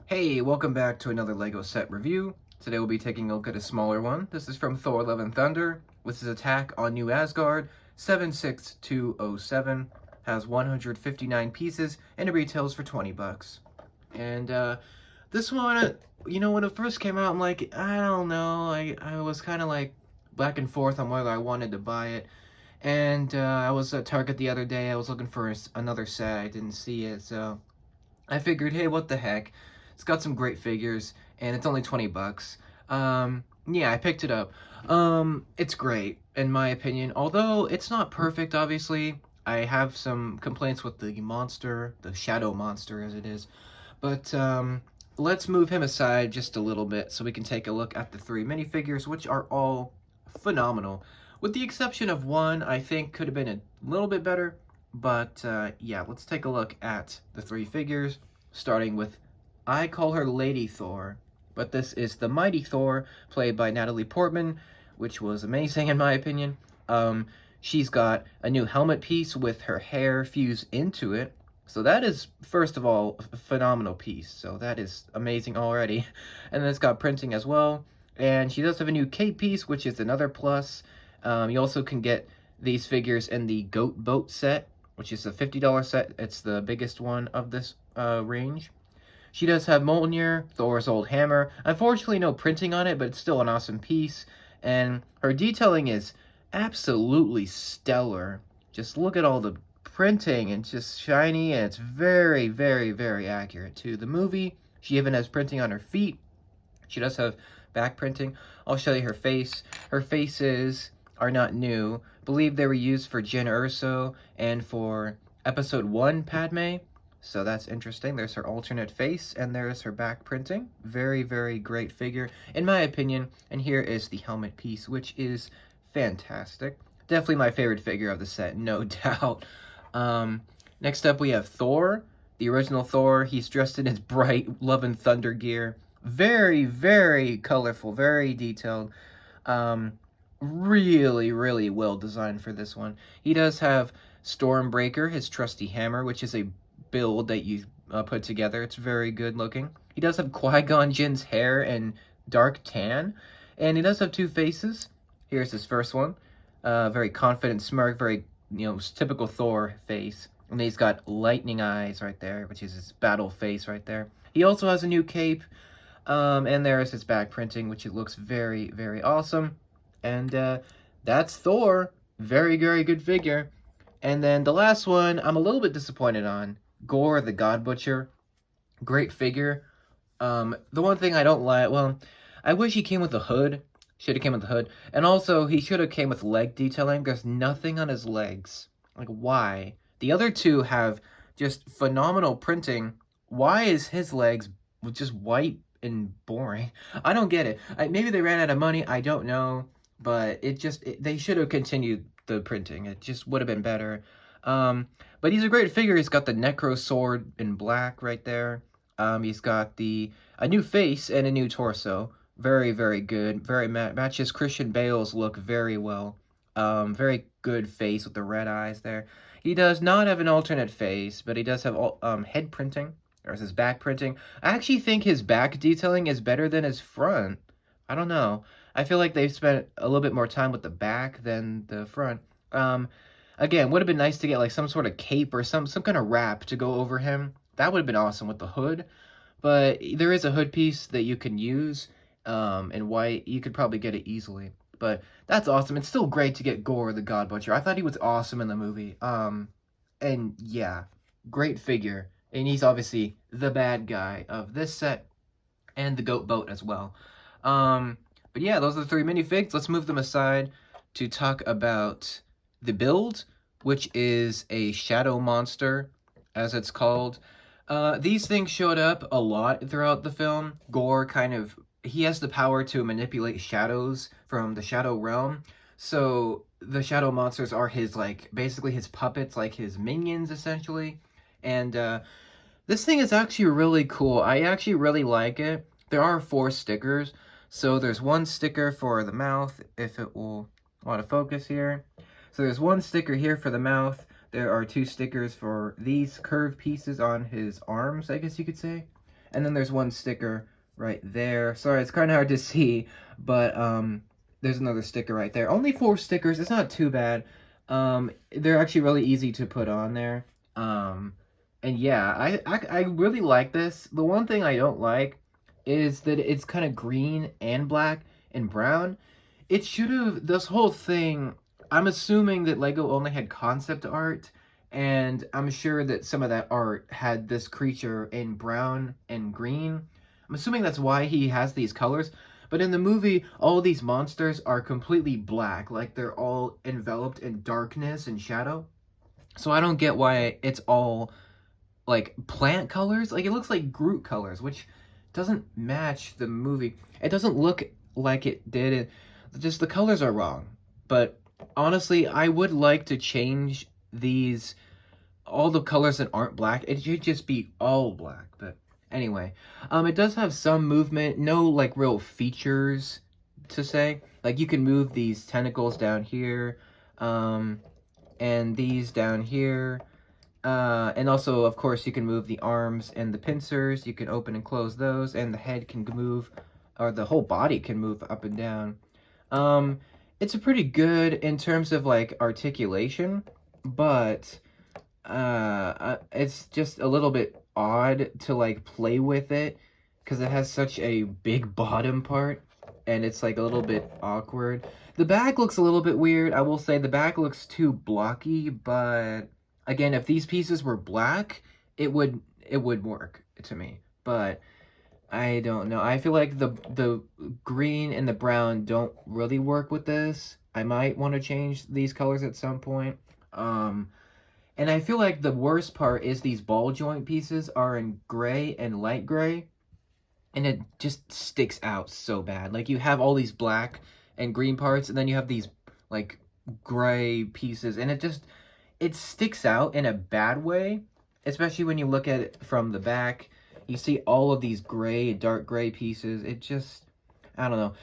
Hey, welcome back to another LEGO set review. Today we'll be taking a look at a smaller one. This is from Thor Love and Thunder. This is Attack on New Asgard, 76207. Has 159 pieces and it retails for 20 bucks. And this one, when it first came out, I'm like, I don't know. I was kind of like back and forth on whether I wanted to buy it. And I was at Target the other day. I was looking for another set. I didn't see it, so I figured, hey, what the heck? It's got some great figures, and it's only 20 bucks. Yeah, I picked it up. It's great, in my opinion. Although, it's not perfect, obviously. I have some complaints with the monster, the shadow monster as it is. But, let's move him aside just a little bit so we can take a look at the three minifigures, which are all phenomenal. With the exception of one, I think could have been a little bit better. But yeah, let's take a look at the three figures, starting with, I call her Lady Thor, but this is the Mighty Thor, played by Natalie Portman, which was amazing in my opinion. She's got a new helmet piece with her hair fused into it, so that is, first of all, a phenomenal piece, so that is amazing already. And then it's got printing as well, and she does have a new cape piece, which is another plus. You also can get these figures in the Goat Boat set, which is a $50 set. It's the biggest one of this range. She does have Mjolnir, Thor's old hammer. Unfortunately, no printing on it, but it's still an awesome piece. And her detailing is absolutely stellar. Just look at all the printing, and just shiny, and it's very, very, very accurate to the movie. She even has printing on her feet. She does have back printing. I'll show you her face. Her faces are not new. I believe they were used for Jyn Erso and for episode 1 Padme. So that's interesting. There's her alternate face, and there's her back printing. Very, very great figure, in my opinion. And here is the helmet piece, which is fantastic. Definitely my favorite figure of the set, no doubt. Next up, we have Thor, the original Thor. He's dressed in his bright Love and Thunder gear. Very, very colorful, very detailed. Really, really well designed for this one. He does have Stormbreaker, his trusty hammer, which is a build that you put together. It's very good looking. He does have Qui-Gon Jinn's hair and dark tan, and he does have two faces. Here's his first one. Very confident smirk, very, typical Thor face. And he's got lightning eyes right there, which is his battle face right there. He also has a new cape, and there is his back printing, which it looks very, very awesome. And that's Thor. Very, very good figure. And then the last one, I'm a little bit disappointed on. Gore the God Butcher. Great figure. The one thing I don't like, well, I wish he came with a hood. Should have came with the hood. And also, he should have came with leg detailing. There's nothing on his legs. Like, why? The other two have just phenomenal printing. Why is his legs just white and boring? I don't get it. Maybe they ran out of money. I don't know. But they should have continued the printing. It just would have been better. But he's a great figure. He's got the Necro Sword in black right there. He's got a new face and a new torso. Very, very good. Very matches Christian Bale's look very well. Very good face with the red eyes there. He does not have an alternate face, but he does have head printing. There's his back printing. I actually think his back detailing is better than his front. I don't know. I feel like they've spent a little bit more time with the back than the front. Again, would have been nice to get like some sort of cape or some kind of wrap to go over him. That would have been awesome with the hood. But there is a hood piece that you can use in white. You could probably get it easily. But that's awesome. It's still great to get Gore the God Butcher. I thought he was awesome in the movie. And yeah, great figure. And he's obviously the bad guy of this set and the Goat Boat as well. But yeah, those are the three minifigs. Let's move them aside to talk about the build, which is a shadow monster, as it's called. These things showed up a lot throughout the film. Gore he has the power to manipulate shadows from the shadow realm. So the shadow monsters are basically his puppets, like his minions, essentially. And this thing is actually really cool. I actually really like it. There are 4 stickers. So there's one sticker for the mouth, if it will want to focus here. So there's one sticker here for the mouth. There are 2 stickers for these curved pieces on his arms, I guess you could say. And then there's one sticker right there. Sorry, it's kind of hard to see, but there's another sticker right there. Only 4 stickers. It's not too bad. They're actually really easy to put on there. Um, and yeah, I really like this. The one thing I don't like is that it's kind of green and black and brown. It should have, this whole thing, I'm assuming that Lego only had concept art, and I'm sure that some of that art had this creature in brown and green. I'm assuming that's why he has these colors. But in the movie, all these monsters are completely black, like they're all enveloped in darkness and shadow. So I don't get why it's all like plant colors. Like it looks like Groot colors, which doesn't match the movie. It doesn't look like it did. Just the colors are wrong. But honestly, I would like to change these, all the colors that aren't black. It should just be all black. But anyway, it does have some movement. No like real features to say. Like you can move these tentacles down here, and these down here. And also, of course, you can move the arms and the pincers. You can open and close those, and the head can move, or the whole body can move up and down. Um, it's a pretty good in terms of like articulation, but it's just a little bit odd to like play with it because it has such a big bottom part, and it's like a little bit awkward. The back looks a little bit weird. I will say the back looks too blocky, but again, if these pieces were black, it would work to me. But I don't know. I feel like the green and the brown don't really work with this. I might want to change these colors at some point. And I feel like the worst part is these ball joint pieces are in gray and light gray, and it just sticks out so bad. Like you have all these black and green parts, and then you have these like gray pieces, and it sticks out in a bad way, especially when you look at it from the back. You see all of these gray, dark gray pieces. It just, I don't know.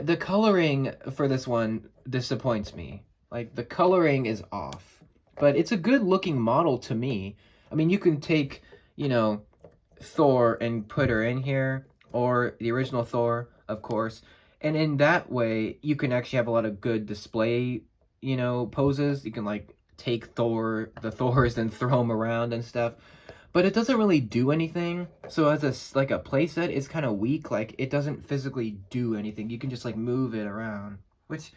The coloring for this one disappoints me. Like the coloring is off, but it's a good looking model to me. I mean, you can take, you know, Thor and put her in here, or the original Thor, of course. And in that way, you can actually have a lot of good display, poses. You can like take the Thors and throw them around and stuff. But it doesn't really do anything. So as like a playset, it's kind of weak. Like it doesn't physically do anything. You can just like move it around, which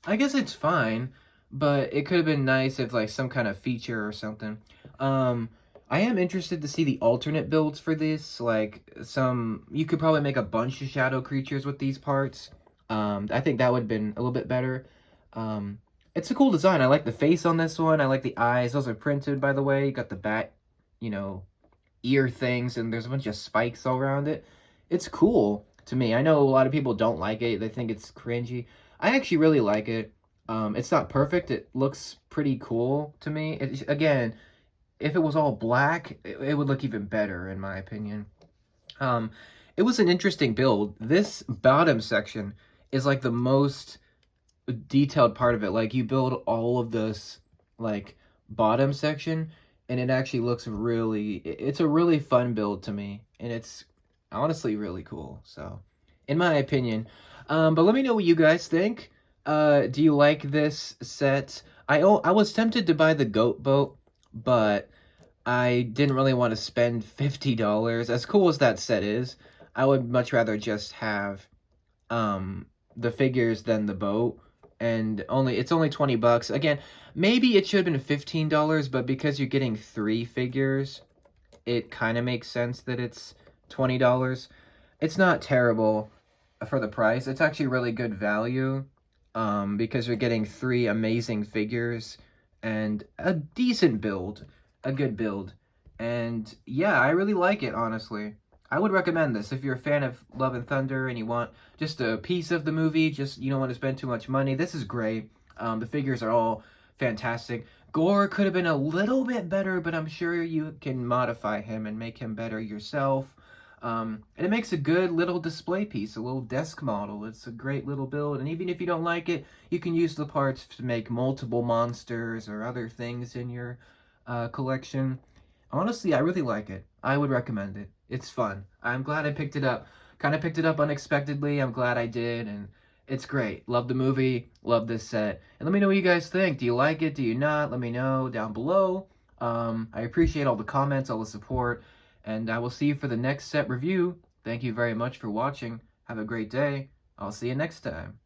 I guess it's fine, but it could have been nice if like some kind of feature or something. I am interested to see the alternate builds for this. Like you could probably make a bunch of shadow creatures with these parts. I think that would have been a little bit better. It's a cool design. I like the face on this one. I like the eyes. Those are printed, by the way. You got the bat, ear things, and there's a bunch of spikes all around it. It's cool to me. I know a lot of people don't like it. They think it's cringy. I actually really like it. It's not perfect. It looks pretty cool to me. Again, if it was all black, it would look even better, in my opinion. It was an interesting build. This bottom section is like the most detailed part of it. Like you build all of this like bottom section, and it actually looks it's a really fun build to me, and it's honestly really cool. So, in my opinion, but let me know what you guys think. Do you like this set? I was tempted to buy the goat boat, but I didn't really want to spend $50. As cool as that set is, I would much rather just have the figures than the boat. And it's only $20. Again, maybe it should have been $15, but because you're getting 3 figures, it kind of makes sense that it's $20. It's not terrible for the price. It's actually really good value, because you're getting 3 amazing figures and a decent build, a good build. And yeah, I really like it, honestly. I would recommend this if you're a fan of Love and Thunder and you want just a piece of the movie, you don't want to spend too much money. This is great. The figures are all fantastic. Gore could have been a little bit better, but I'm sure you can modify him and make him better yourself. And it makes a good little display piece, a little desk model. It's a great little build, and even if you don't like it, you can use the parts to make multiple monsters or other things in your collection. Honestly, I really like it. I would recommend it. It's fun. I'm glad I picked it up. Kind of picked it up unexpectedly. I'm glad I did, and it's great. Love the movie. Love this set. And let me know what you guys think. Do you like it? Do you not? Let me know down below. I appreciate all the comments, all the support, and I will see you for the next set review. Thank you very much for watching. Have a great day. I'll see you next time.